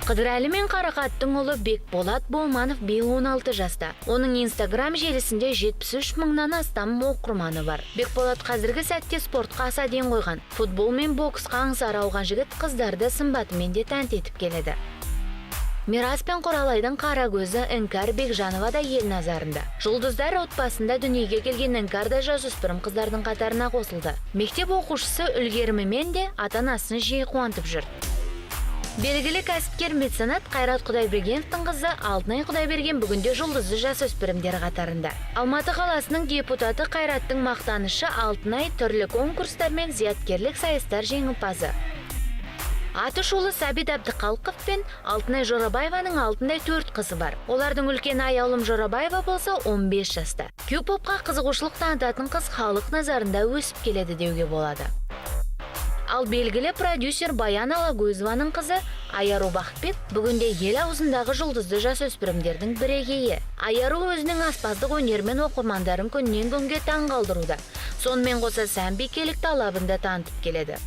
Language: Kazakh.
Қыдырәлі мен Қарақаттың ұлы Бекболат Болманов биыл 16 жаста. Оның Инстаграм желісінде 73 мыңнан астам оқырманы бар. Бекболат қазіргі сәтте спортқа аса ден қойған. Футбол мен боксқа аңсары ауған жігіт қыздарды сымбатымен де тәнті етіп келеді. Мирас пен Құралайдың қара көзі Іңкәр Бекжанова да ел назарында. Жұлдыздар отбасында дүниеге келген Іңкәр да жасөспірім қыздардың қатарына қосылды. Мектеп оқушысы үлгерімімен де ата-анасын жиі қуантып жүр. Белгілі кәсіпкер меценат Қайрат Құдайбергеновтың қызы Алтынай Құдайберген бүгінде жұлдызды жасөспірімдер қатарында. Алматы қаласының депутаты Қайраттың мақтанышы Алтынай түрлі конкурстар мен зияткерлік сайыстар жеңімпазы. Аты шулы Сәбит Әбдіқалықов пен Алтынай Жорабаеваның алтындай 4 қызы бар. Олардың үлкен Аяулым Жорабаева болса 15 жаста. Кю-попқа қызығушылық танытатын қыз халық назарында өсіп келеді деуге болады. Ал белгілі продюсер Баян Алагөзованың қызы Аяру Бақытбек бүгінде ел аузындағы жұлдызды жасөспірімдердің бірегейі. Аяру өзінің аспаздық өнерімен оқырмандарын күннен күнге таң қалдыруда. Сонымен қоса сән бикелік талабын да танытып келеді.